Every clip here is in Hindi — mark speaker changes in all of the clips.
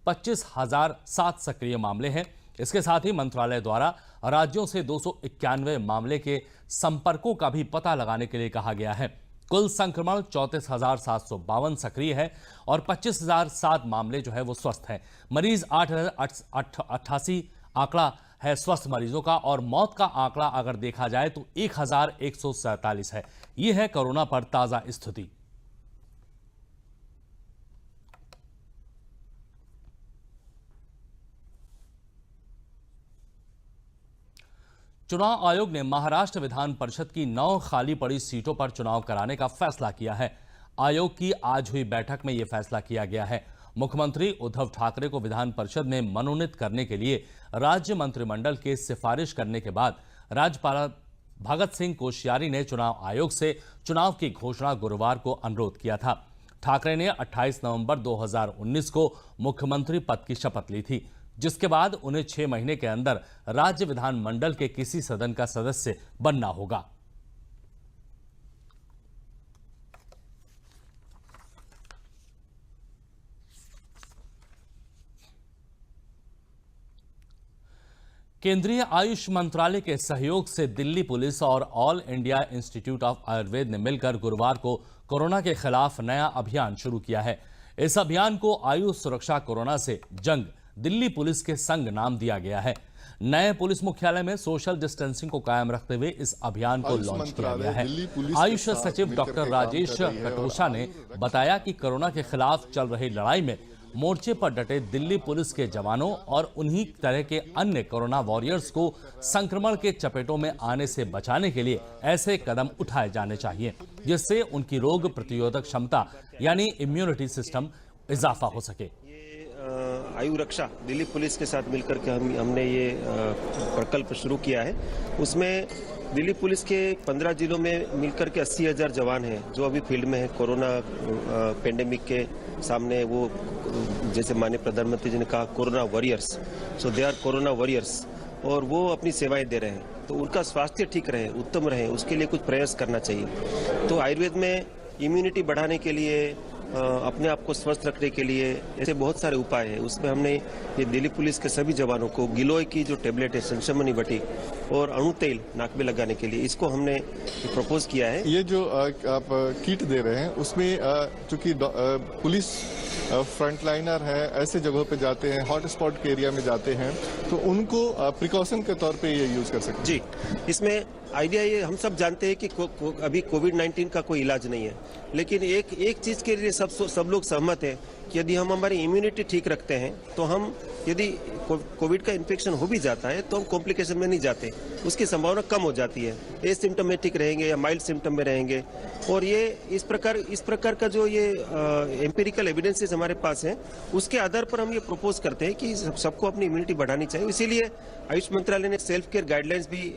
Speaker 1: 25,007 सक्रिय मामले हैं। इसके साथ ही मंत्रालय द्वारा राज्यों से 291 मामले के संपर्कों का भी पता लगाने के लिए कहा गया है। कुल संक्रमण 34,752 सक्रिय है और 25,007 मामले जो है वो स्वस्थ हैं। मरीज 8,088 आंकड़ा है स्वस्थ मरीजों का, और मौत का आंकड़ा अगर देखा जाए तो 1,147 है। यह है कोरोना पर ताजा स्थिति। चुनाव आयोग ने महाराष्ट्र विधान परिषद की 9 खाली पड़ी सीटों पर चुनाव कराने का फैसला किया है। आयोग की आज हुई बैठक में यह फैसला किया गया है। मुख्यमंत्री उद्धव ठाकरे को विधान परिषद में मनोनीत करने के लिए राज्य मंत्रिमंडल के सिफारिश करने के बाद राज्यपाल भगत सिंह कोश्यारी ने चुनाव आयोग से चुनाव की घोषणा गुरुवार को अनुरोध किया था। ठाकरे ने 28 नवंबर 2019 को मुख्यमंत्री पद की शपथ ली थी, जिसके बाद उन्हें 6 महीने के अंदर राज्य विधानमंडल के किसी सदन का सदस्य बनना होगा। केंद्रीय आयुष मंत्रालय के सहयोग से दिल्ली पुलिस और all India institute of Ayurveda ने मिलकर गुरुवार को कोरोना के खिलाफ नया अभियान शुरू किया है। इस अभियान को आयुष सुरक्षा कोरोना से जंग दिल्ली पुलिस के संग नाम दिया गया है। नए पुलिस मुख्यालय में सोशल डिस्टेंसिंग को कायम रखते हुए इस अभियान को लॉन्च किया गया है। आयुष सचिव डॉक्टर राजेश कटोचा ने बताया कि कोरोना के खिलाफ चल रही लड़ाई में मोर्चे पर डटे दिल्ली पुलिस के जवानों और उन्हीं तरह के अन्य कोरोना वॉरियर्स को संक्रमण के चपेटों में आने से बचाने के लिए ऐसे कदम उठाए जाने चाहिए जिससे उनकी रोग प्रतिरोधक क्षमता यानी इम्यूनिटी सिस्टम इजाफा हो सके।
Speaker 2: आयु रक्षा दिल्ली पुलिस के साथ मिलकर के हमने ये प्रकल्प शुरू किया है। उसमें दिल्ली पुलिस के 15 जिलों में मिलकर के 80,000 जवान हैं जो अभी फील्ड में है। कोरोना पेंडेमिक के सामने वो जैसे माननीय प्रधानमंत्री जी ने कहा corona warriors, so they are corona warriors, और वो अपनी सेवाएं दे रहे हैं। तो उनका स्वास्थ्य ठीक रहे, उत्तम रहे, उसके लिए कुछ प्रयास करना चाहिए। तो आयुर्वेद में इम्यूनिटी बढ़ाने के लिए, अपने आप को स्वस्थ रखने के लिए ऐसे बहुत सारे उपाय हैं। उसमें हमने ये दिल्ली पुलिस के सभी जवानों को गिलोय की जो टेबलेट है संशमनी बटी और अणु तेल नाक में लगाने के लिए, इसको हमने प्रपोज किया है।
Speaker 3: ये जो आप किट दे रहे हैं उसमें चूंकि पुलिस फ्रंटलाइनर है, ऐसे जगहों पे जाते हैं, हॉट स्पॉट के एरिया में जाते हैं, तो उनको प्रिकॉशन के तौर पे ये यूज कर सकते हैं।
Speaker 2: जी, इसमें आइडिया ये, हम सब जानते हैं कि अभी कोविड-19 का कोई इलाज नहीं है, लेकिन एक चीज के लिए सब लोग सहमत हैं कि यदि हम हमारी इम्यूनिटी ठीक रखते हैं तो हम, यदि कोविड का इन्फेक्शन हो भी जाता है तो हम कॉम्प्लिकेशन में नहीं जाते, उसकी संभावना कम हो जाती है। एसिम्टोमेटिक रहेंगे या माइल्ड सिम्टम में रहेंगे। और ये इस प्रकार का जो ये एम्पिरिकल एविडेंसेस हमारे पास हैं, उसके आधार पर हम ये प्रपोज करते हैं कि सबको अपनी इम्यूनिटी बढ़ानी चाहिए। इसीलिए आयुष मंत्रालय ने सेल्फ केयर गाइडलाइंस भी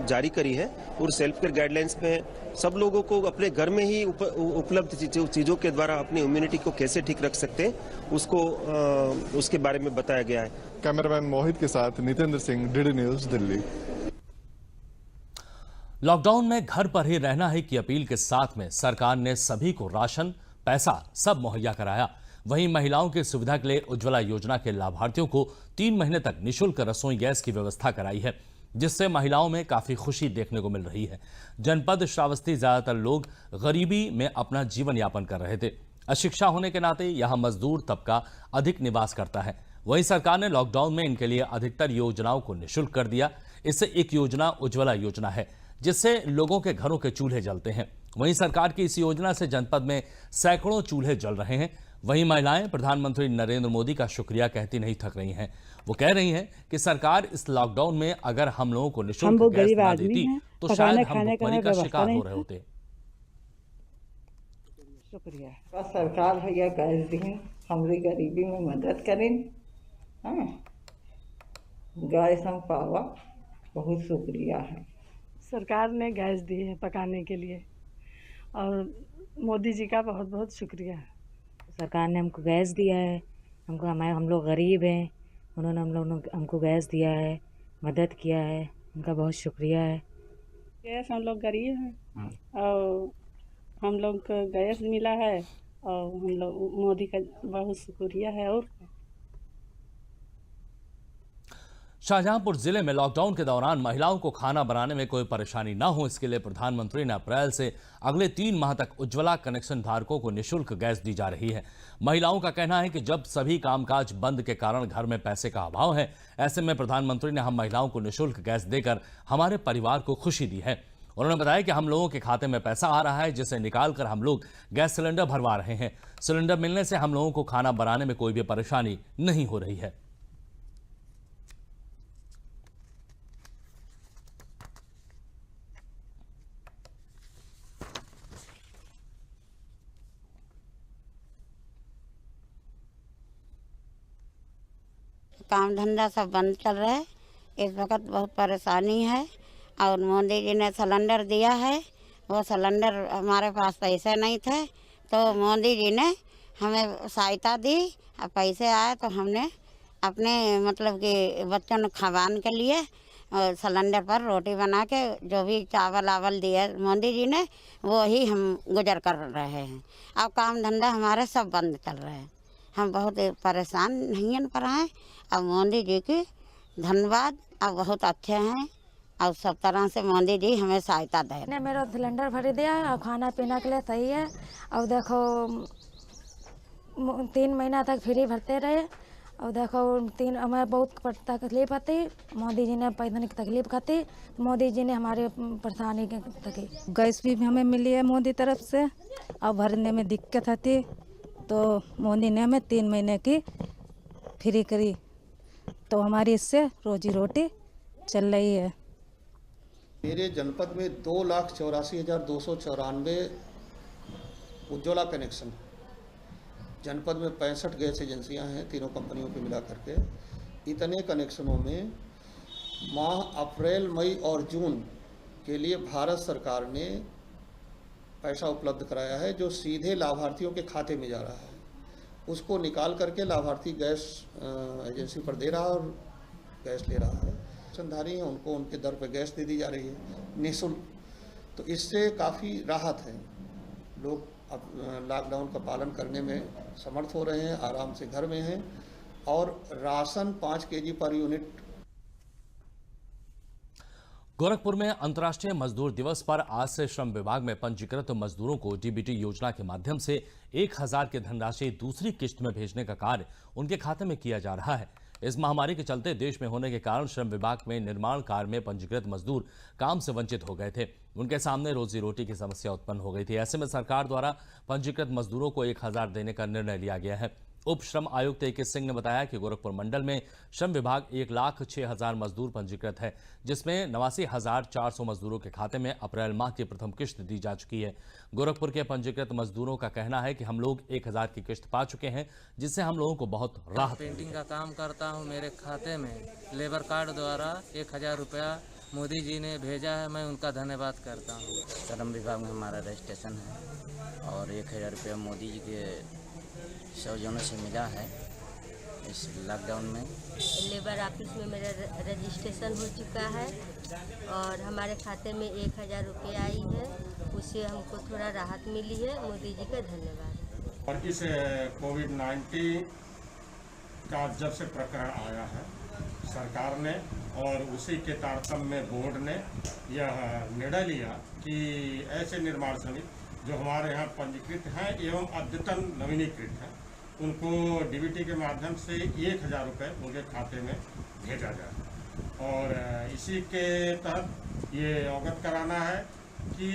Speaker 2: जारी करी है, और सेल्फ केयर गाइडलाइंस में सब लोगों को अपने घर में ही उपलब्ध चीजों के द्वारा अपनी इम्यूनिटी को कैसे ठीक रख सकते हैं उसके बारे में बताया गया है।
Speaker 3: कैमरामैन मोहित के साथ Nitendra Singh, DD news, Delhi.
Speaker 1: Lockdown में घर पर ही रहना है की अपील के साथ में सरकार ने सभी को राशन, पैसा सब मुहैया कराया। वहीं महिलाओं की सुविधा के लिए उज्ज्वला योजना के लाभार्थियों को 3 महीने तक निःशुल्क रसोई गैस की व्यवस्था कराई है, जिससे महिलाओं में काफी खुशी देखने को मिल रही है। जनपद श्रावस्ती ज्यादातर लोग गरीबी में अपना जीवन यापन कर रहे थे। अशिक्षा होने के नाते यहां मजदूर तबका अधिक निवास करता है। वहीं सरकार ने लॉकडाउन में इनके लिए अधिकतर योजनाओं को निःशुल्क कर दिया। इससे एक योजना उज्ज्वला योजना है, जिससे लोगों के घरों के चूल्हे जलते हैं। वहीं सरकार की इस योजना से जनपद में सैकड़ों चूल्हे जल रहे हैं। वहीं महिलाएं प्रधानमंत्री नरेंद्र मोदी का शुक्रिया कहती नहीं थक रही हैं। वो कह रही हैं कि सरकार इस लॉकडाउन में अगर हम लोगों को निःशुल्क गैस ना देती तो शायद हम भुखमरी का शिकार हो रहे होते।
Speaker 4: शुक्रिया सरकार भैया गैस दी, हमारी गरीबी में मदद करें। हाँ, गैस हम पावा, बहुत शुक्रिया है।
Speaker 5: सरकार ने गैस दी है पकाने के लिए, और मोदी जी का बहुत बहुत शुक्रिया है।
Speaker 6: सरकार ने हमको गैस दिया है, हम लोग गरीब हैं, उन्होंने हमको गैस दिया है, मदद किया है, उनका बहुत शुक्रिया है।
Speaker 7: गैस, हम लोग गरीब हैं और हम लोग को गैस मिला है, और हम लोग मोदी का बहुत शुक्रिया है। और
Speaker 1: शाहजहांपुर जिले में लॉकडाउन के दौरान महिलाओं को खाना बनाने में कोई परेशानी न हो, इसके लिए प्रधानमंत्री ने अप्रैल से अगले 3 माह तक उज्ज्वला कनेक्शन धारकों को निःशुल्क गैस दी जा रही है। महिलाओं का कहना है कि जब सभी कामकाज बंद के कारण घर में पैसे का अभाव है, ऐसे में प्रधानमंत्री ने हम महिलाओं को निःशुल्क गैस देकर हमारे परिवार को खुशी दी है। उन्होंने बताया कि हम लोगों के खाते में पैसा आ रहा है, जिसे निकालकर हम लोग गैस सिलेंडर भरवा रहे हैं। सिलेंडर मिलने से हम लोगों को खाना बनाने में कोई भी परेशानी नहीं हो रही है।
Speaker 8: काम धंधा सब बंद चल रहा है, इस वक्त बहुत परेशानी है। और मोदी जी ने सिलेंडर दिया है, वो सिलेंडर हमारे पास पैसे नहीं थे, तो मोदी जी ने हमें सहायता दी। और पैसे आए तो हमने अपने मतलब कि बच्चों को खावान के लिए सिलेंडर पर रोटी बना के जो भी चावल आवल दिए मोदी जी ने, वो ही हम गुजर कर रहे हैं। अब काम धंधा हमारे सब बंद चल रहे हैं, हम बहुत परेशान नहीं पर हैं। अब मोदी जी की धन्यवाद, अब बहुत अच्छे हैं और सब तरह से मोदी जी हमें सहायता दे।
Speaker 6: ने मेरा सिलेंडर भर दिया और खाना पीना के लिए सही है। और देखो 3 महीना तक फ्री भरते रहे। और देखो हमें बहुत तकलीफ आती, मोदी जी ने पैसा की तकलीफ खाती, मोदी जी ने हमारे परेशानी की
Speaker 9: गैस भी हमें मिली है मोदी तरफ से। और भरने में दिक्कत आती तो मोदी ने हमें 3 महीने की फ्री करी, तो हमारी इससे रोजी रोटी चल रही है।
Speaker 10: मेरे जनपद में 2,84,294 उज्ज्वला कनेक्शन, जनपद में 65 गैस एजेंसियां हैं, तीनों कंपनियों पे मिला करके। इतने कनेक्शनों में माह अप्रैल, मई और जून के लिए भारत सरकार ने पैसा उपलब्ध कराया है, जो सीधे लाभार्थियों के खाते में जा रहा है। उसको निकाल करके लाभार्थी गैस एजेंसी पर दे रहा है और गैस ले रहा है। पेंशनधारी हैं, उनको उनके दर पर गैस दे दी जा रही है निःशुल्क। तो इससे काफ़ी राहत है, लोग अब लॉकडाउन का पालन करने में समर्थ हो रहे हैं, आराम से घर में हैं। और ration 5 kg per unit.
Speaker 1: Gorakhpur में अंतर्राष्ट्रीय मजदूर दिवस पर आज से श्रम विभाग में पंजीकृत मजदूरों को डीबीटी योजना के माध्यम से 1000 की धनराशि दूसरी किश्त में भेजने का कार्य उनके खाते में किया जा रहा है। इस महामारी के चलते देश में होने के कारण श्रम विभाग में निर्माण कार्य में पंजीकृत मजदूर काम से वंचित हो गए थे। उनके सामने रोजी रोटी की समस्या उत्पन्न हो गई थी। ऐसे में सरकार द्वारा पंजीकृत मजदूरों को 1000 देने का निर्णय लिया गया है। उप श्रम आयुक्त ए.के. सिंह ने बताया कि गोरखपुर मंडल में श्रम विभाग 1,06,000 मजदूर पंजीकृत है, जिसमें 89,400 मजदूरों के खाते में अप्रैल माह की प्रथम किश्त दी जा चुकी है। गोरखपुर के पंजीकृत मजदूरों का कहना है कि हम लोग 1000 की किश्त पा चुके हैं, जिससे हम लोगों को बहुत राहत।
Speaker 11: पेंटिंग का काम करता हूँ, मेरे खाते में लेबर कार्ड द्वारा 1000 रुपया मोदी जी ने भेजा है, मैं उनका धन्यवाद करता हूँ।
Speaker 12: श्रम विभाग में हमारा रजिस्ट्रेशन है और 1000 रुपया मोदी जी के सौजन्यों से मिला है इस लॉकडाउन में।
Speaker 13: लेबर ऑफिस में मेरा रजिस्ट्रेशन हो चुका है और हमारे खाते में 1000 रुपये आई है, उससे हमको थोड़ा राहत मिली है। मोदी जी का धन्यवाद।
Speaker 14: और इस कोविड-19 का जब से प्रकरण आया है, सरकार ने और उसी के तारतम्य में बोर्ड ने यह निर्णय लिया कि ऐसे निर्माण श्रमिक जो हमारे यहाँ पंजीकृत हैं एवं अद्यतन नवीनीकृत हैं, उनको डीबीटी के माध्यम से 1000 रुपये उनके खाते में भेजा जाए। और इसी के तहत ये अवगत कराना है कि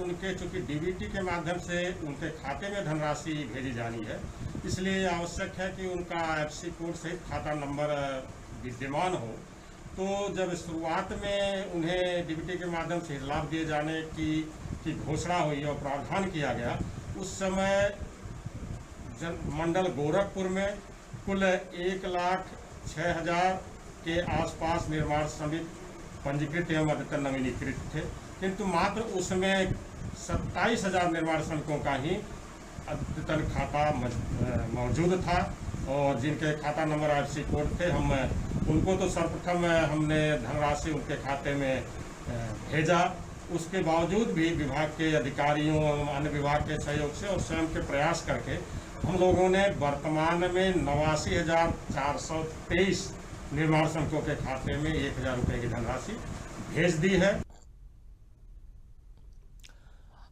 Speaker 14: उनके चूँकि डीबीटी के माध्यम से उनके खाते में धनराशि भेजी जानी है, इसलिए आवश्यक है कि उनका FC कोड सहित खाता नंबर विद्यमान हो। तो जब शुरुआत में उन्हें डीबीटी के माध्यम से लाभ दिए जाने की घोषणा हुई और प्रावधान किया गया, उस समय मंडल गोरखपुर में कुल 1,06,000 के आसपास निर्माण श्रमिक पंजीकृत एवं अद्यतन नवीनीकृत थे, किंतु मात्र उसमें 27,000 निर्माण श्रमिकों का ही अद्यतन खाता मौजूद था। और जिनके खाता नंबर FC कोड थे, हम उनको तो सर्वप्रथम हमने धनराशि उनके खाते में भेजा। उसके बावजूद भी विभाग के अधिकारियों अन्य विभाग के सहयोग से और स्वयं के प्रयास करके हम लोगों ने वर्तमान में 89,423 निर्माण श्रमिकों के खाते में 1000 रुपये की धनराशि भेज दी है।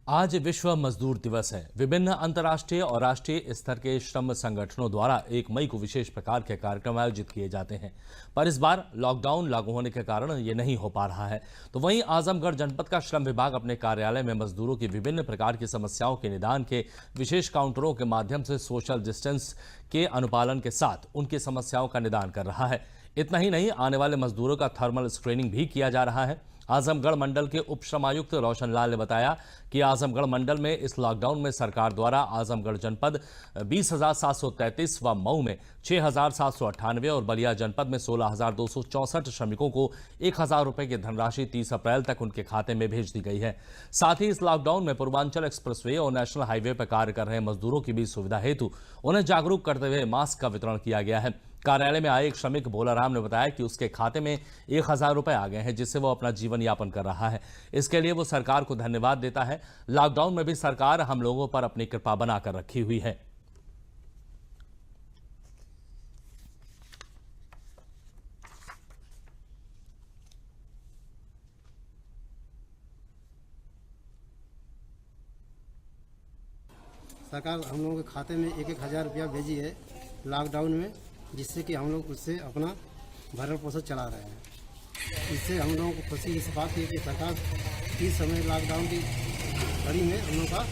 Speaker 1: आज विश्व मजदूर दिवस है। विभिन्न अंतर्राष्ट्रीय और राष्ट्रीय स्तर के श्रम संगठनों द्वारा 1 मई को विशेष प्रकार के कार्यक्रम आयोजित किए जाते हैं, पर इस बार लॉकडाउन लागू होने के कारण ये नहीं हो पा रहा है। तो वहीं आजमगढ़ जनपद का श्रम विभाग अपने कार्यालय में मजदूरों की विभिन्न प्रकार की समस्याओं के निदान के विशेष काउंटरों के माध्यम से सोशल डिस्टेंस के अनुपालन के साथ उनकी समस्याओं का निदान कर रहा है। इतना ही नहीं, आने वाले मजदूरों का थर्मल स्क्रीनिंग भी किया जा रहा है। आजमगढ़ मंडल के उप श्रमायुक्त रोशन लाल ने बताया कि आजमगढ़ मंडल में इस लॉकडाउन में सरकार द्वारा आजमगढ़ जनपद 20,733 व मऊ में 6,798 और बलिया जनपद में 16,264 श्रमिकों को 1,000 रुपये की धनराशि 30 अप्रैल तक उनके खाते में भेज दी गई है। साथ ही इस लॉकडाउन में पूर्वांचल एक्सप्रेसवे और नेशनल हाईवे पर कार्य कर रहे मजदूरों की भी सुविधा हेतु उन्हें जागरूक करते हुए मास्क का वितरण किया गया है। कार्यालय में आए एक श्रमिक भोलाराम ने बताया कि उसके खाते में 1,000 रुपये आ गए हैं, जिससे वो अपना जीवन यापन कर रहा है। इसके लिए वो सरकार को धन्यवाद देता है। लॉकडाउन में भी सरकार हम लोगों पर अपनी कृपा बनाकर रखी हुई है।
Speaker 15: सरकार हम लोगों के खाते में 1,000 रुपया भेजी है लॉकडाउन में, जिससे कि हम लोग उससे अपना भरण पोषण चला रहे हैं। इससे हम लोगों को खुशी इस बात की कि सरकार इस समय लॉकडाउन की घड़ी में हम लोग का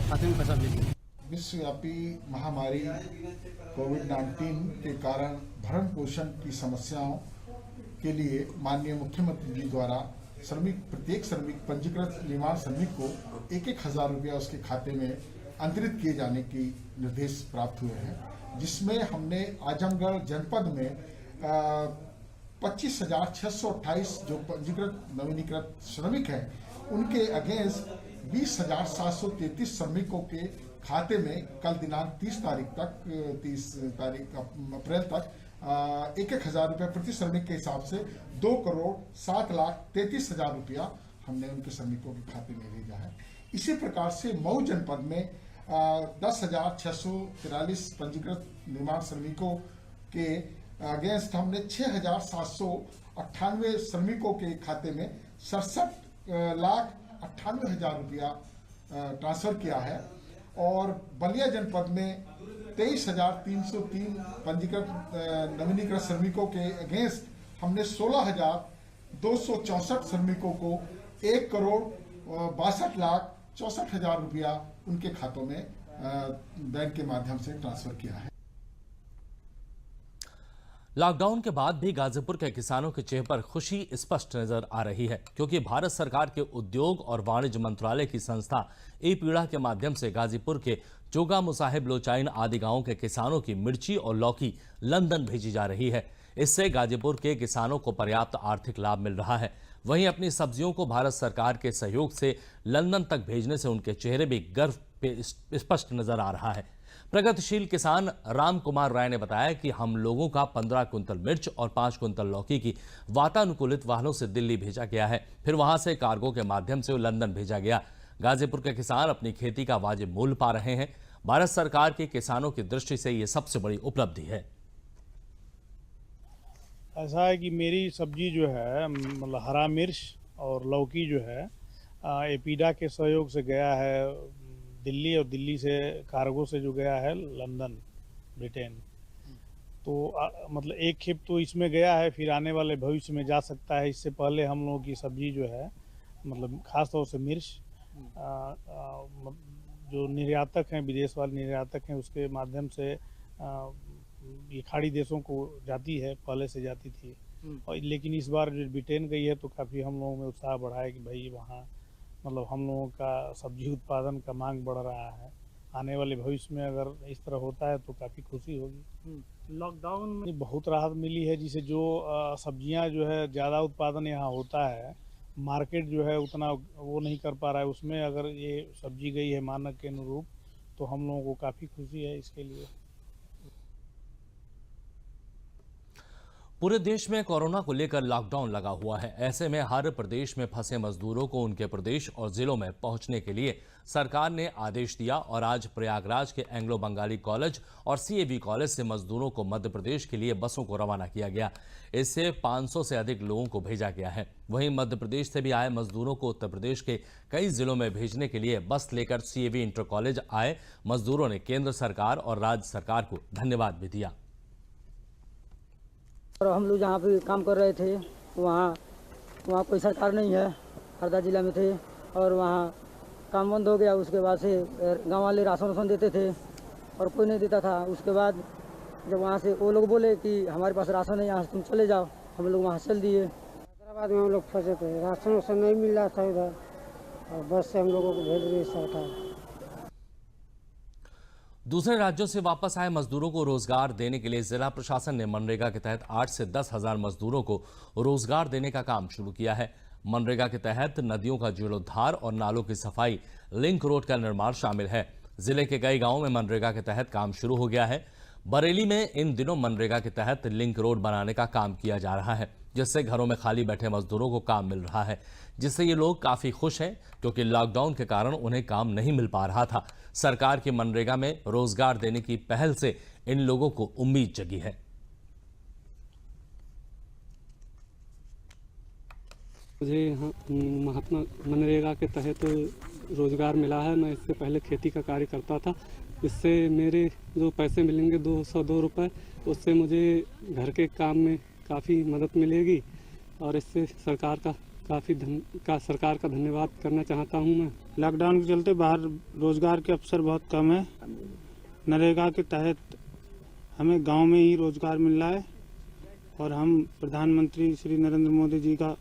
Speaker 15: खाते में पैसा भेजी।
Speaker 16: विश्वव्यापी महामारी कोविड-19 के कारण भरण पोषण की समस्याओं के लिए माननीय मुख्यमंत्री जी द्वारा प्रत्येक श्रमिक पंजीकृत निर्माण श्रमिक को 1,000 रुपया उसके खाते में अंतरित किए जाने की निर्देश प्राप्त हुए हैं, जिसमें हमने आजमगढ़ जनपद में 25,628 जो पंजीकृत नवीनीकृत श्रमिक हैं उनके अगेंस्ट 20,733 श्रमिकों के खाते में कल दिनांक 30 तारीख अप्रैल तक 1,000 रुपये प्रति श्रमिक के हिसाब से 2,07,33,000 रुपया हमने उनके श्रमिकों के खाते में भेजा है। इसी प्रकार से मऊ जनपद में 10,643 पंजीकृत निर्माण श्रमिकों के अगेंस्ट हमने 6,798 श्रमिकों के खाते में 67,98,000 रुपया ट्रांसफर किया है। और बलिया जनपद में 23,303 पंजीकृत नवीनीकृत श्रमिकों के अगेंस्ट हमने 16,264 श्रमिकों को 1,62,64,000 रुपया उनके खातों में बैंक के माध्यम से ट्रांसफर किया है।
Speaker 1: लॉकडाउन के बाद भी गाजीपुर के किसानों के चेहरे पर खुशी स्पष्ट नजर आ रही है, क्योंकि भारत सरकार के उद्योग और वाणिज्य मंत्रालय की संस्था ई-पीड़ा के माध्यम से गाजीपुर के जोगा, मुसाहिब, लोचाइन आदि गांवों के किसानों की मिर्ची और लौकी लंदन भेजी जा रही है। इससे गाजीपुर के किसानों को पर्याप्त आर्थिक लाभ मिल रहा है। वहीं अपनी सब्जियों को भारत सरकार के सहयोग से लंदन तक भेजने से उनके चेहरे भी गर्व पे स्पष्ट नजर आ रहा है। प्रगतिशील किसान राम कुमार राय ने बताया कि हम लोगों का 15 कुंतल मिर्च और 5 कुंतल लौकी की वातानुकूलित वाहनों से दिल्ली भेजा गया है, फिर वहां से कार्गो के माध्यम से लंदन भेजा गया। गाजीपुर के किसान अपनी खेती का वाजिब मूल्य पा रहे हैं। भारत सरकार के किसानों की दृष्टि से ये सबसे बड़ी उपलब्धि है।
Speaker 17: ऐसा है कि मेरी सब्जी जो है मतलब हरा मिर्च और लौकी जो है ई-पीड़ा के सहयोग से गया है दिल्ली, और दिल्ली से कार्गो से जो गया है लंदन, ब्रिटेन। तो मतलब एक खेप तो इसमें गया है, फिर आने वाले भविष्य में जा सकता है। इससे पहले हम लोगों की सब्जी जो है मतलब खास तौर से मिर्च जो निर्यातक हैं, विदेश वाले निर्यातक हैं, उसके माध्यम से ये खाड़ी देशों को जाती है, पहले से जाती थी। और लेकिन इस बार जो ब्रिटेन गई है तो काफ़ी हम लोगों में उत्साह बढ़ा है कि भाई वहाँ मतलब हम लोगों का सब्जी उत्पादन का मांग बढ़ रहा है। आने वाले भविष्य में अगर इस तरह होता है तो काफ़ी खुशी होगी। लॉकडाउन में बहुत राहत मिली है, जिसे जो सब्जियां जो है ज़्यादा उत्पादन यहाँ होता है, मार्केट जो है उतना वो नहीं कर पा रहा है, उसमें अगर ये सब्जी गई है मानक के अनुरूप तो हम लोगों को काफ़ी खुशी है इसके लिए।
Speaker 1: पूरे देश में कोरोना को लेकर लॉकडाउन लगा हुआ है। ऐसे में हर प्रदेश में फंसे मजदूरों को उनके प्रदेश और जिलों में पहुंचने के लिए सरकार ने आदेश दिया और आज प्रयागराज के एंग्लो बंगाली कॉलेज और सीएवी कॉलेज से मजदूरों को मध्य प्रदेश के लिए बसों को रवाना किया गया। इससे 500 से अधिक लोगों को भेजा गया है। वहीं मध्य प्रदेश से भी आए मजदूरों को उत्तर प्रदेश के कई जिलों में भेजने के लिए बस लेकर सीएवी इंटर कॉलेज आए मजदूरों ने केंद्र सरकार और राज्य सरकार को धन्यवाद भी दिया।
Speaker 18: और हम लोग जहाँ पे काम कर रहे थे वहाँ कोई सरकार नहीं है, हरदा जिला में थे और वहाँ काम बंद हो गया। उसके बाद से गांव वाले राशन देते थे और कोई नहीं देता था। उसके बाद जब वहाँ से वो लोग बोले कि हमारे पास राशन है, यहाँ से तुम चले जाओ, हम लोग वहाँ चल दिए।
Speaker 15: हैदराबाद में हम लोग फंसे थे, राशन नहीं मिल रहा था इधर और बस से हम लोगों को भेज रही सरकार।
Speaker 1: दूसरे राज्यों से वापस आए मजदूरों को रोजगार देने के लिए जिला प्रशासन ने मनरेगा के तहत 8 से 10 हजार मजदूरों को रोजगार देने का काम शुरू किया है। मनरेगा के तहत नदियों का जीर्णोद्धार और नालों की सफाई, लिंक रोड का निर्माण शामिल है। जिले के कई गांवों में मनरेगा के तहत काम शुरू हो गया है। बरेली में इन दिनों मनरेगा के तहत लिंक रोड बनाने का काम किया जा रहा है, जिससे घरों में खाली बैठे मजदूरों को काम मिल रहा है, जिससे ये लोग काफी खुश हैं क्योंकि लॉकडाउन के कारण उन्हें काम नहीं मिल पा रहा था। सरकार की मनरेगा में रोजगार देने की पहल से इन लोगों को उम्मीद जगी है।
Speaker 19: मुझे यहाँ महात्मा मनरेगा के तहत रोजगार मिला है। मैं इससे पहले खेती का कार्य करता था। इससे मेरे जो पैसे मिलेंगे 202 रुपये, उससे मुझे घर के काम में काफ़ी मदद मिलेगी और इससे सरकार का धन्यवाद करना चाहता हूं मैं।
Speaker 17: लॉकडाउन के चलते बाहर रोजगार के अवसर बहुत कम है। नरेगा के तहत हमें गांव में ही रोजगार मिल रहा है और हम प्रधानमंत्री श्री नरेंद्र मोदी जी का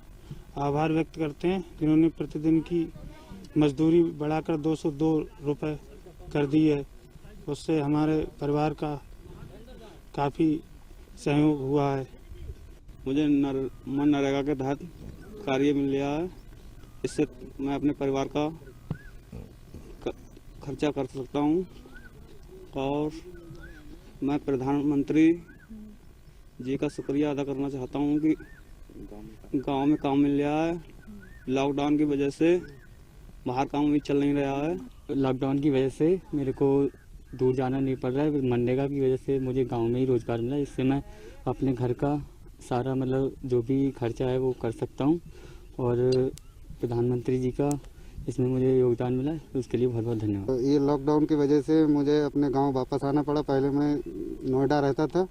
Speaker 17: आभार व्यक्त करते हैं, जिन्होंने प्रतिदिन की मजदूरी बढ़ाकर 202 रुपये कर दी है। उससे हमारे परिवार का काफ़ी सहयोग हुआ है।
Speaker 19: मुझे मनरेगा के तहत कार्य मिल गया है। इससे मैं अपने परिवार का खर्चा कर सकता हूँ और मैं प्रधानमंत्री जी का शुक्रिया अदा करना चाहता हूँ कि गांव में काम मिल रहा है। लॉकडाउन की वजह से बाहर काम भी चल नहीं रहा है।
Speaker 20: लॉकडाउन की वजह से मेरे को दूर जाना नहीं पड़ रहा है। मनरेगा की वजह से मुझे गांव में ही रोजगार मिला, इससे मैं अपने घर का सारा जो भी खर्चा है वो कर सकता हूँ और प्रधानमंत्री जी का इसमें मुझे योगदान मिला, उसके लिए बहुत बहुत धन्यवाद।
Speaker 21: ये लॉकडाउन की वजह से मुझे अपने गांव वापस आना पड़ा। पहले मैं नोएडा रहता था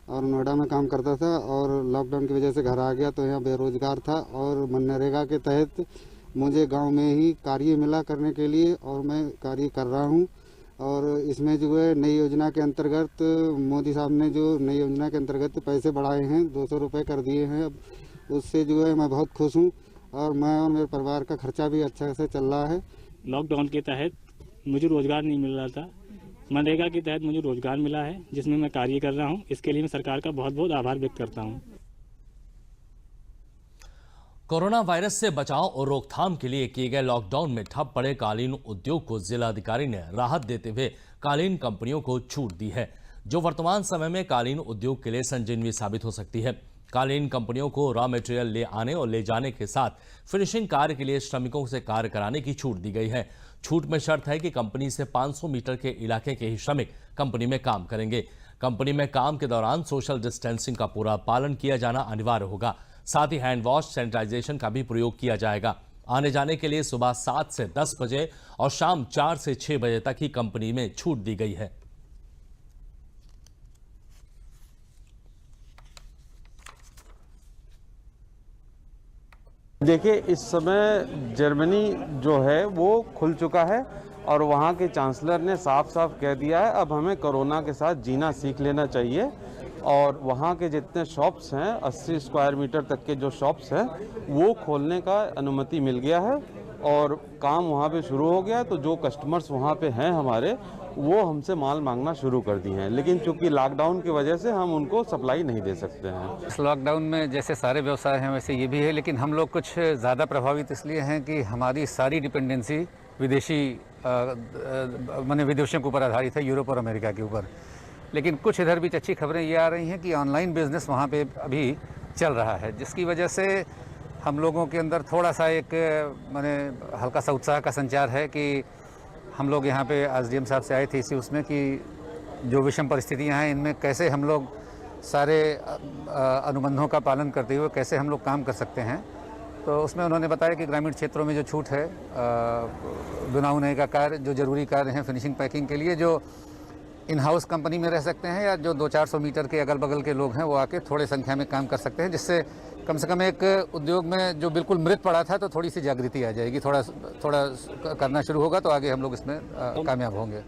Speaker 21: और नोएडा में काम करता था और लॉकडाउन की वजह से घर आ गया तो यहाँ बेरोजगार था और मनरेगा के तहत मुझे गाँव में ही कार्य मिला करने के लिए और मैं कार्य कर रहा हूँ। और इसमें जो है नई योजना के अंतर्गत मोदी साहब ने जो नई योजना के अंतर्गत पैसे बढ़ाए हैं, 200 रुपये कर दिए हैं। अब उससे जो है मैं बहुत खुश हूँ और मैं और मेरे परिवार का खर्चा भी अच्छा से चल रहा है।
Speaker 20: लॉकडाउन के तहत मुझे रोजगार नहीं मिल रहा था, मनरेगा के तहत मुझे रोजगार मिला है जिसमें मैं कार्य कर रहा हूँ। इसके लिए मैं सरकार का बहुत बहुत आभार व्यक्त करता हूँ।
Speaker 1: कोरोना वायरस से बचाव और रोकथाम के लिए किए गए लॉकडाउन में ठप पड़े कालीन उद्योग को जिलाधिकारी ने राहत देते हुए कालीन कंपनियों को छूट दी है, जो वर्तमान समय में कालीन उद्योग के लिए संजीवनी साबित हो सकती है। कालीन कंपनियों को रॉ मटेरियल ले आने और ले जाने के साथ फिनिशिंग कार्य के लिए श्रमिकों से कार्य कराने की छूट दी गई है। छूट में शर्त है कि कंपनी से 500 मीटर के इलाके के ही श्रमिक कंपनी में काम करेंगे। कंपनी में काम के दौरान सोशल डिस्टेंसिंग का पूरा पालन किया जाना अनिवार्य होगा। साथ ही हैंड वॉश, सैनिटाइजेशन का भी प्रयोग किया जाएगा। आने जाने के लिए सुबह 7 से 10 बजे और शाम 4 से 6 बजे तक ही कंपनी में छूट दी गई है।
Speaker 22: देखिए, इस समय जर्मनी जो है वो खुल चुका है और वहाँ के चांसलर ने साफ साफ कह दिया है अब हमें कोरोना के साथ जीना सीख लेना चाहिए। और वहाँ के जितने शॉप्स हैं, 80 स्क्वायर मीटर तक के जो शॉप्स हैं, वो खोलने का अनुमति मिल गया है और काम वहाँ पे शुरू हो गया। तो जो कस्टमर्स वहाँ पे हैं हमारे, वो हमसे माल मांगना शुरू कर दिए हैं, लेकिन चूंकि लॉकडाउन की वजह से हम उनको सप्लाई नहीं दे सकते हैं।
Speaker 23: इस लॉकडाउन में जैसे सारे व्यवसाय हैं वैसे ये भी है, लेकिन हम लोग कुछ ज़्यादा प्रभावित इसलिए हैं कि हमारी सारी डिपेंडेंसी विदेशी माने विदेशियों के ऊपर आधारित है, यूरोप और अमेरिका के ऊपर। लेकिन कुछ इधर बीच अच्छी खबरें ये आ रही हैं कि ऑनलाइन बिजनेस वहाँ पे अभी चल रहा है, जिसकी वजह से हम लोगों के अंदर थोड़ा सा एक माने हल्का सा उत्साह का संचार है कि हम लोग यहाँ पे एसडीएम साहब से आए थे इसी उसमें कि जो विषम परिस्थितियाँ हैं इनमें कैसे हम लोग सारे अनुबंधों का पालन करते हुए कैसे हम लोग काम कर सकते हैं। तो उसमें उन्होंने बताया कि ग्रामीण क्षेत्रों में जो छूट है बुनाई उनाई का कार्य, जो ज़रूरी कार्य हैं फिनिशिंग पैकिंग के लिए, जो इन हाउस कंपनी में रह सकते हैं या जो 200-400 मीटर के अगल बगल के लोग हैं वो आके थोड़े संख्या में काम कर सकते हैं, जिससे कम से कम एक उद्योग में जो बिल्कुल मृत पड़ा था तो थोड़ी सी जागृति आ जाएगी, थोड़ा करना शुरू होगा तो आगे हम लोग इसमें कामयाब होंगे।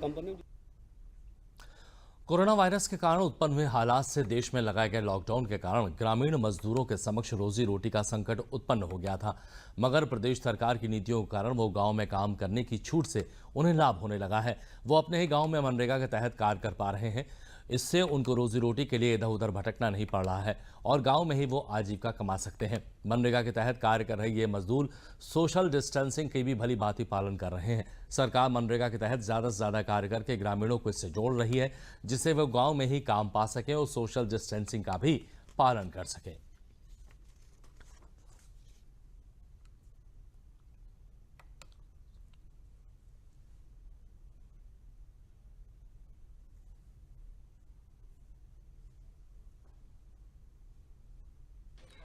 Speaker 1: कोरोना वायरस के कारण उत्पन्न हुए हालात से देश में लगाए गए लॉकडाउन के कारण ग्रामीण मजदूरों के समक्ष रोजी रोटी का संकट उत्पन्न हो गया था, मगर प्रदेश सरकार की नीतियों के कारण वो गांव में काम करने की छूट से उन्हें लाभ होने लगा है। वो अपने ही गांव में मनरेगा के तहत कार्य कर पा रहे हैं। इससे उनको रोजी रोटी के लिए इधर उधर भटकना नहीं पड़ रहा है और गांव में ही वो आजीविका कमा सकते हैं। मनरेगा के तहत कार्य कर रहे ये मजदूर सोशल डिस्टेंसिंग की भी भली भांति पालन कर रहे हैं। सरकार मनरेगा के तहत ज़्यादा से ज़्यादा कार्य करके ग्रामीणों को इससे जोड़ रही है, जिससे वो गाँव में ही काम पा सकें और सोशल डिस्टेंसिंग का भी पालन कर सकें।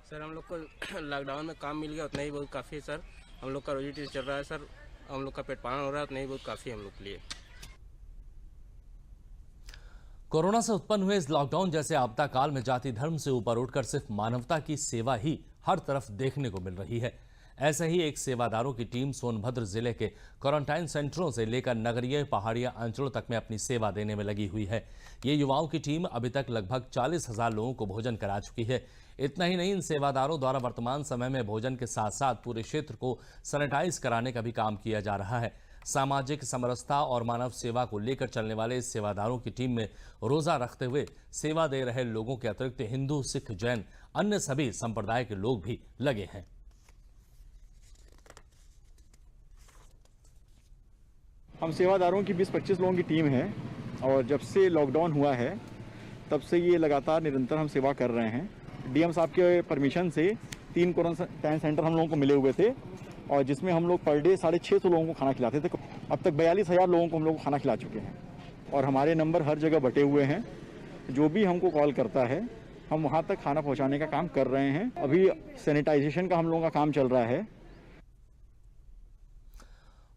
Speaker 2: सर हम लोग को लॉकडाउन में काम मिल गया, उतना ही बहुत काफ़ी है सर। हम लोग का रोजी रोटी चल रहा है सर, हम लोग का पेट पालन हो रहा है, उतना ही बहुत काफ़ी है हम लोग के लिए।
Speaker 1: कोरोना से उत्पन्न हुए इस लॉकडाउन जैसे आपदा काल में जाति धर्म से ऊपर उठकर सिर्फ मानवता की सेवा ही हर तरफ देखने को मिल रही है। ऐसे ही एक सेवादारों की टीम सोनभद्र जिले के क्वारंटाइन सेंटरों से लेकर नगरीय पहाड़िया अंचलों तक में अपनी सेवा देने में लगी हुई है। ये युवाओं की टीम अभी तक लगभग 40,000 लोगों को भोजन करा चुकी है। इतना ही नहीं, इन सेवादारों द्वारा वर्तमान समय में भोजन के साथ साथ पूरे क्षेत्र को सैनिटाइज कराने का भी काम किया जा रहा है। सामाजिक समरसता और मानव सेवा को लेकर चलने वाले इस सेवादारों की टीम में रोजा रखते हुए सेवा दे रहे लोगों के अतिरिक्त हिंदू, सिख, जैन, अन्य सभी संप्रदाय के लोग भी लगे हैं।
Speaker 3: हम सेवादारों की 20-25 लोगों की टीम है और जब से लॉकडाउन हुआ है तब से ये लगातार निरंतर हम सेवा कर रहे हैं। डीएम साहब के परमिशन से 3 क्वारंटाइन सेंटर हम लोगों को मिले हुए थे और जिसमें हम लोग पर डे 650 लोगों को खाना खिलाते थे। अब तक 42,000 लोगों को हम लोग खाना खिला चुके हैं और हमारे नंबर हर जगह बटे हुए हैं। जो भी हमको कॉल करता है हम वहाँ तक खाना पहुँचाने का काम कर रहे हैं। अभी सैनिटाइजेशन का हम लोगों का काम चल रहा है।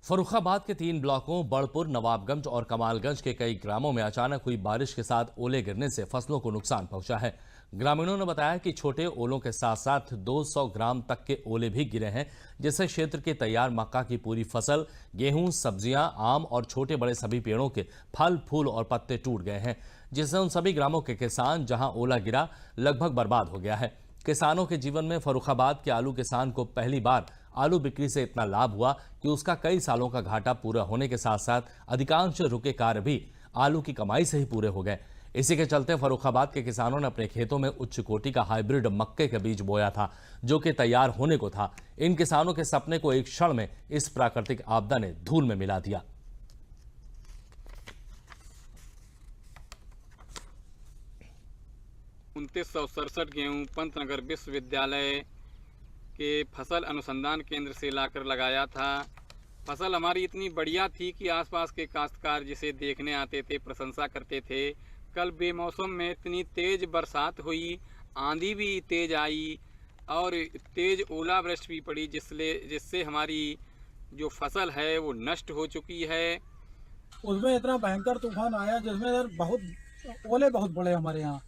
Speaker 1: फर्रुखाबाद के 3 ब्लॉकों बड़पुर, नवाबगंज और कमालगंज के कई ग्रामों में अचानक हुई बारिश के साथ ओले गिरने से फसलों को नुकसान पहुंचा है। ग्रामीणों ने बताया कि छोटे ओलों के साथ साथ 200 ग्राम तक के ओले भी गिरे हैं, जिससे क्षेत्र के तैयार मक्का की पूरी फसल, गेहूं, सब्जियां, आम और छोटे बड़े सभी पेड़ों के फल, फूल और पत्ते टूट गए हैं, जिससे उन सभी ग्रामों के किसान जहां ओला गिरा लगभग बर्बाद हो गया है। किसानों के जीवन में फर्रुखाबाद के आलू किसान को पहली बार आलू बिक्री से इतना लाभ हुआ कि उसका कई सालों का घाटा पूरा होने के साथ साथ अधिकांश रुके कार्य भी आलू की कमाई से ही पूरे हो गए। इसी के चलते फर्रुखाबाद के किसानों ने अपने खेतों में उच्च कोटि का हाइब्रिड मक्के का बीज बोया था, जो कि तैयार होने को था। इन किसानों के सपने को एक क्षण में इस प्राकृतिक आपदा ने धूल में मिला दिया।
Speaker 4: गेहूं पंतनगर विश्वविद्यालय के फसल अनुसंधान केंद्र से लाकर लगाया था। फसल हमारी इतनी बढ़िया थी कि आसपास के काश्तकार जिसे देखने आते थे प्रशंसा करते थे। कल बेमौसम में इतनी तेज़ बरसात हुई, आंधी भी तेज़ आई और तेज़ ओलावृष्टि भी पड़ी, जिससे हमारी जो फसल है वो नष्ट हो चुकी है।
Speaker 24: उसमें इतना भयंकर तूफान आया जिसमें बहुत ओले बहुत बड़े हमारे यहाँ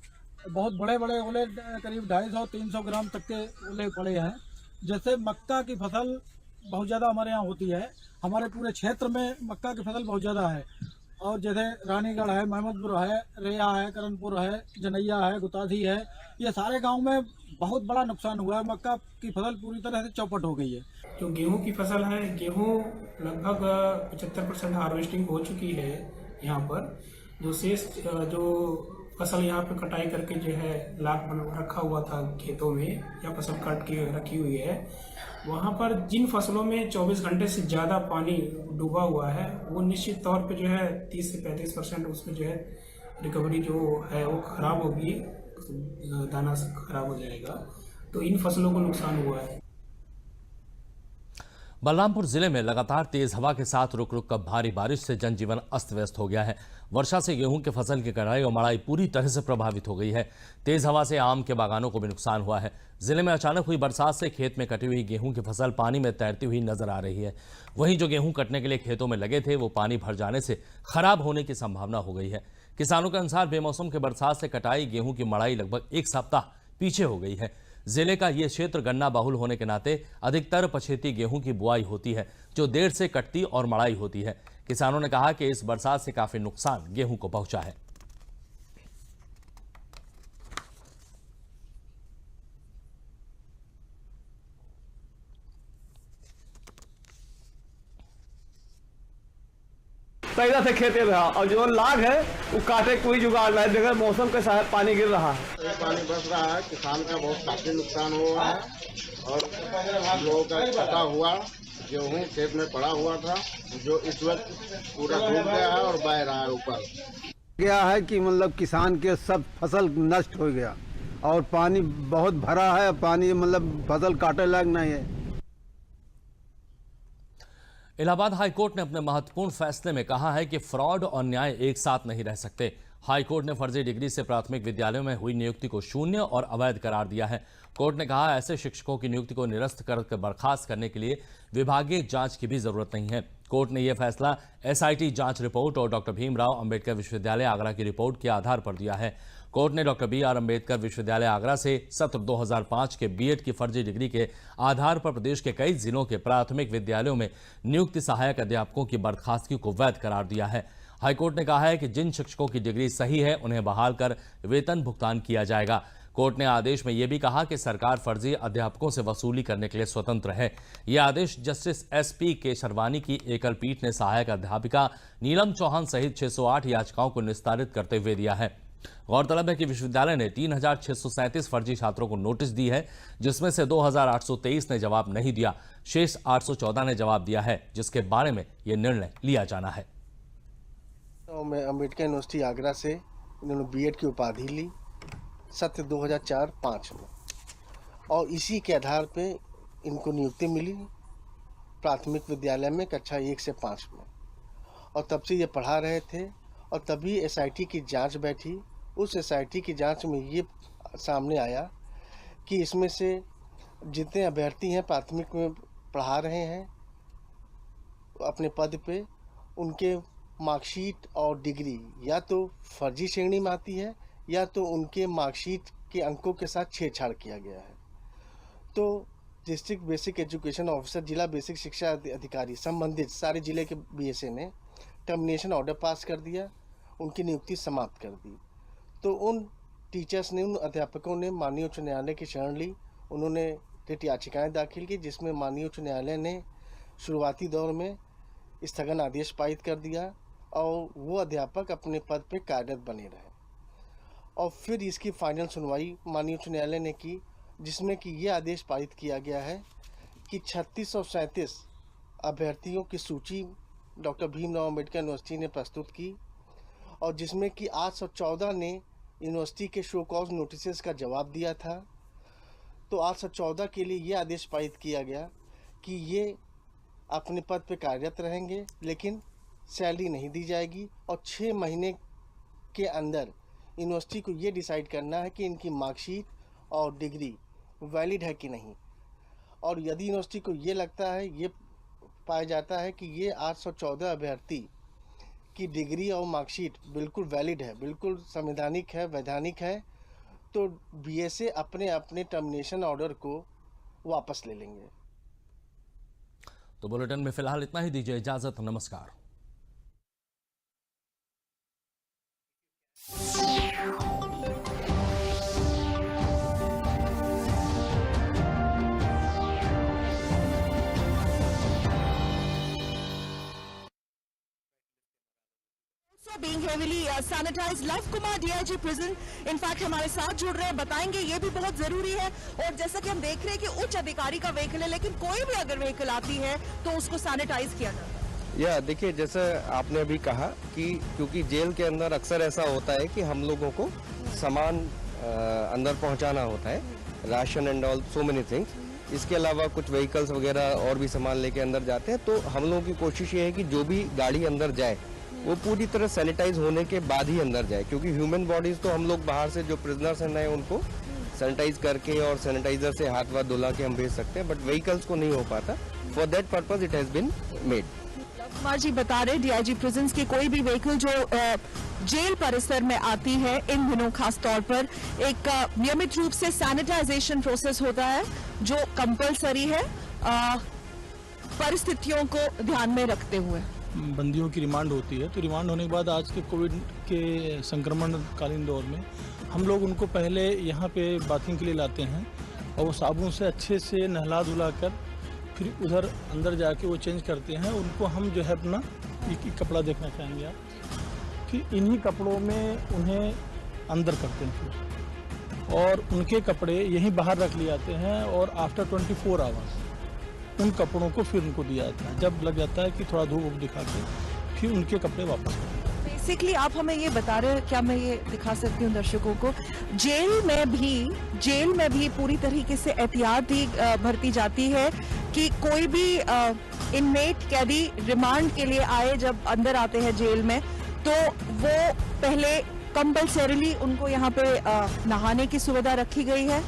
Speaker 24: बहुत बड़े बड़े ओले करीब 250-300 ग्राम तक के ओले पड़े हैं, जिससे मक्का की फसल बहुत ज़्यादा हमारे यहाँ होती है। हमारे पूरे क्षेत्र में मक्का की फसल बहुत ज़्यादा है और जैसे रानीगढ़ है, महमदपुर है, रेया है, करणपुर है, जनैया है, गुतासी है, ये सारे गांव में बहुत बड़ा नुकसान हुआ है। मक्का की फसल पूरी तरह से चौपट हो गई है।
Speaker 25: जो गेहूं की फसल है, गेहूं लगभग 75% हार्वेस्टिंग हो चुकी है यहाँ पर। जो शेष जो फसल यहाँ पे कटाई करके जो है लाख रखा हुआ था खेतों में या फसल काट के रखी हुई है, वहाँ पर जिन फसलों में 24 घंटे से ज़्यादा पानी डूबा हुआ है वो निश्चित तौर पे जो है 30 से 35% उसमें जो है रिकवरी जो है वो खराब होगी, दाना खराब हो जाएगा, तो इन फसलों को नुकसान हुआ है।
Speaker 1: बलरामपुर जिले में लगातार तेज हवा के साथ रुक रुक कर भारी बारिश से जनजीवन अस्त व्यस्त हो गया है। वर्षा से गेहूं के फसल की कटाई और मड़ाई पूरी तरह से प्रभावित हो गई है। तेज हवा से आम के बागानों को भी नुकसान हुआ है। जिले में अचानक हुई बरसात से खेत में कटी हुई गेहूं की फसल पानी में तैरती हुई नजर आ रही है। वहीं जो गेहूं कटने के लिए खेतों में लगे थे वो पानी भर जाने से खराब होने की संभावना हो गई है। किसानों के अनुसार बेमौसम के बरसात से कटाई गेहूं की मड़ाई लगभग एक सप्ताह पीछे हो गई है। जिले का ये क्षेत्र गन्ना बहुल होने के नाते अधिकतर पछेती गेहूं की बुआई होती है, जो देर से कटती और मड़ाई होती है। किसानों ने कहा कि इस बरसात से काफी नुकसान गेहूं को पहुंचा है।
Speaker 5: पैदा से खेते रहा और जो लाग है वो काटे कोई जुगाड़ नहीं, देखा मौसम के साथ पानी गिर रहा है,
Speaker 6: पानी बरस रहा है, किसान का बहुत काफी नुकसान हुआ है और हम लोगों का कटा हुआ गेहूं खेत में पड़ा हुआ था जो इस वक्त पूरा डूब गया है और बह रहा है ऊपर।
Speaker 7: गया है कि मतलब किसान के सब फसल नष्ट हो गया और पानी बहुत भरा है, पानी मतलब फसल काटे लायक नहीं है।
Speaker 1: इलाहाबाद हाईकोर्ट ने अपने महत्वपूर्ण फैसले में कहा है कि फ्रॉड और न्याय एक साथ नहीं रह सकते। हाईकोर्ट ने फर्जी डिग्री से प्राथमिक विद्यालयों में हुई नियुक्ति को शून्य और अवैध करार दिया है। कोर्ट ने कहा ऐसे शिक्षकों की नियुक्ति को निरस्त कर बर्खास्त करने के लिए विभागीय जांच की भी जरूरत नहीं है। कोर्ट ने यह फैसला एसआईटी जांच रिपोर्ट और डॉक्टर भीमराव अंबेडकर विश्वविद्यालय आगरा की रिपोर्ट के आधार पर दिया है। कोर्ट ने डॉक्टर BR अंबेडकर विश्वविद्यालय आगरा से सत्र 2005 के बीएड की फर्जी डिग्री के आधार पर प्रदेश के कई जिलों के प्राथमिक विद्यालयों में नियुक्त सहायक अध्यापकों की बर्खास्तगी को वैध करार दिया है। हाईकोर्ट ने कहा है कि जिन शिक्षकों की डिग्री सही है उन्हें बहाल कर वेतन भुगतान किया जाएगा। कोर्ट ने आदेश में यह भी कहा कि सरकार फर्जी अध्यापकों से वसूली करने के लिए स्वतंत्र है। यह आदेश जस्टिस SP के शर्वानी की एकल पीठ ने सहायक अध्यापिका नीलम चौहान सहित 608 याचिकाओं को निस्तारित करते हुए दिया है। गौरतलब है कि विश्वविद्यालय ने 3637 फर्जी छात्रों को नोटिस दी है, जिसमें से 2823 ने जवाब नहीं दिया, शेष 814 ने जवाब दिया है, जिसके बारे में यह निर्णय लिया जाना है।
Speaker 8: तो मैं अंबेडकर यूनिवर्सिटी आगरा से इन्होंने बीएड की उपाधि ली सत्र 2004-05 में और इसी के आधार पे इनको नियुक्ति मिली प्राथमिक विद्यालय में कक्षा 1 से 5 में और तब से ये पढ़ा रहे थे और तभी एसआईटी की जांच बैठी। उस एसआईटी की जांच में ये सामने आया कि इसमें से जितने अभ्यर्थी हैं प्राथमिक में पढ़ा रहे हैं अपने पद पे, उनके मार्कशीट और डिग्री या तो फर्जी श्रेणी में आती है या तो उनके मार्कशीट के अंकों के साथ छेड़छाड़ किया गया है। तो डिस्ट्रिक्ट बेसिक एजुकेशन ऑफिसर, जिला बेसिक शिक्षा अधिकारी संबंधित सारे जिले के BSA ने टर्मिनेशन ऑर्डर पास कर दिया, उनकी नियुक्ति समाप्त कर दी। तो उन टीचर्स ने, उन अध्यापकों ने माननीय उच्च न्यायालय की शरण ली। उन्होंने रिट याचिकाएँ दाखिल की जिसमें माननीय उच्च न्यायालय ने शुरुआती दौर में स्थगन आदेश पारित कर दिया और वो अध्यापक अपने पद पर कार्यरत बने रहे। और फिर इसकी फाइनल सुनवाई माननीय उच्च न्यायालय ने की, जिसमें कि ये आदेश पारित किया गया है कि 3637 अभ्यर्थियों की सूची डॉक्टर भीमराव अंबेडकर यूनिवर्सिटी ने प्रस्तुत की और जिसमें कि 814 ने यूनिवर्सिटी के शो कॉज नोटिस का जवाब दिया था। तो 814 के लिए ये आदेश पारित किया गया कि ये अपने पद पर कार्यरत रहेंगे लेकिन सैलरी नहीं दी जाएगी और 6 महीने के अंदर यूनिवर्सिटी को ये डिसाइड करना है कि इनकी मार्कशीट और डिग्री वैलिड है कि नहीं। और यदि यूनिवर्सिटी को ये लगता है, ये पाया जाता है कि ये 814 अभ्यर्थी की डिग्री और मार्कशीट बिल्कुल वैलिड है, बिल्कुल संवैधानिक है, वैधानिक है, तो BSA अपने अपने टर्मिनेशन ऑर्डर को वापस ले लेंगे।
Speaker 1: तो बुलेटिन में फिलहाल इतना ही, दीजिए इजाजत, नमस्कार।
Speaker 9: being heavily sanitized. Love Kumar DIG prison in fact हमारे साथ जुड़ रहे हैं, बताएंगे ये भी बहुत जरूरी है। और जैसा कि हम देख रहे हैं कि उच्च अधिकारी का व्हीकल है लेकिन कोई भी अगर व्हीकल आती है तो उसको सैनिटाइज किया जाता है।
Speaker 10: या देखिए, जैसे आपने अभी कहा कि क्योंकि जेल के अंदर अक्सर ऐसा होता है कि हम लोगों को सामान अंदर पहुंचाना होता है, ration and all so many things. इसके अलावा कुछ व्हीकल्स वगैरह और भी सामान लेके अंदर जाते हैं, तो हम लोगों की कोशिश ये है कि जो भी गाड़ी अंदर जाए वो पूरी तरह सैनिटाइज होने के बाद ही अंदर जाए, क्योंकि ह्यूमन बॉडीज तो हम लोग बाहर से जो प्रिजनर्स हैं उनको सैनिटाइज करके और सैनिटाइजर से हाथ वाथ धुला के हम भेज सकते हैं, बट व्हीकल्स को नहीं हो पाता। For that purpose it has been made.
Speaker 9: Kumar ji बता रहे डीआईजी प्रिजन्स की कोई भी व्हीकल जो जेल परिसर में आती है इन दिनों खास तौर पर एक नियमित रूप से सैनिटाइजेशन प्रोसेस होता है जो कंपलसरी है परिस्थितियों को ध्यान में रखते हुए।
Speaker 17: बंदियों की रिमांड होती है, तो रिमांड होने के बाद आज के कोविड के संक्रमण कालीन दौर में हम लोग उनको पहले यहाँ पे बाथिंग के लिए लाते हैं और वो साबुन से अच्छे से नहला धुला कर फिर उधर अंदर जाके वो चेंज करते हैं। उनको हम जो है अपना एक कपड़ा देखना चाहेंगे आप कि इन्हीं कपड़ों में उन्हें अंदर करते हैं फिर, और उनके कपड़े यहीं बाहर रख लिए जाते हैं और आफ्टर 24 आवर्स उन कपड़ों को फिर उनको दिया जाता है। जब लग जाता है कि थोड़ा धूप दिखा के फिर उनके कपड़े वापस करते हैं।
Speaker 9: बेसिकली आप हमें ये बता रहे हैं, क्या मैं ये दिखा सकती हूँ दर्शकों को, जेल में भी पूरी तरीके से एहतियात ही बरती जाती है कि कोई भी इनमेट कैदी रिमांड के लिए आए, जब अंदर आते हैं जेल में, तो वो पहले कंपल्सरीली उनको यहाँ पे नहाने की सुविधा रखी गई है,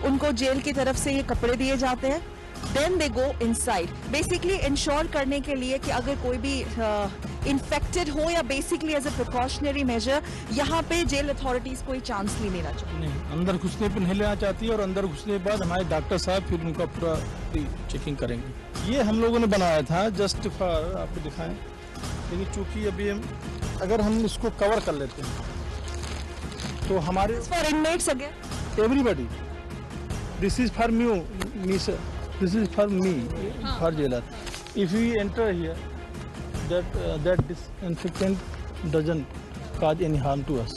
Speaker 9: उनको जेल की तरफ से ये कपड़े दिए जाते हैं, then they go inside, basically ensure करने के लिए कि अगर कोई भी इन्फेक्टेड हो या basically as a precautionary measure यहाँ पे जेल अथॉरिटीज कोई चांस नहीं लेना चाहती।
Speaker 17: नहीं, अंदर घुसने पे नहीं लेना चाहती है और अंदर घुसने के बाद हमारे डॉक्टर साहब फिर उनका पूरा चेकिंग करेंगे। ये हम लोगों ने बनाया था जस्ट फॉर आपको दिखाएं, लेकिन चूंकि अभी अगर हम इसको कवर कर लेते हैं तो हमारे
Speaker 9: for inmates again
Speaker 17: everybody, this is for me sir, this is for me, for jailer. If we enter here, that disinfectant doesn't cause any harm to us.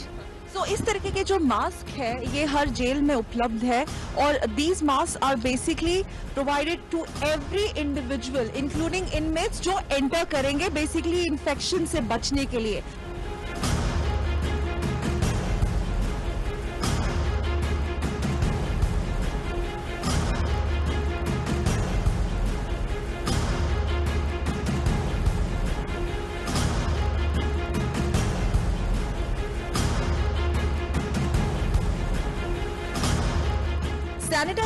Speaker 9: So इस तरीके के जो मास्क है ये हर जेल में उपलब्ध है और these masks are basically provided to every individual, including inmates जो enter करेंगे basically infection से बचने के लिए।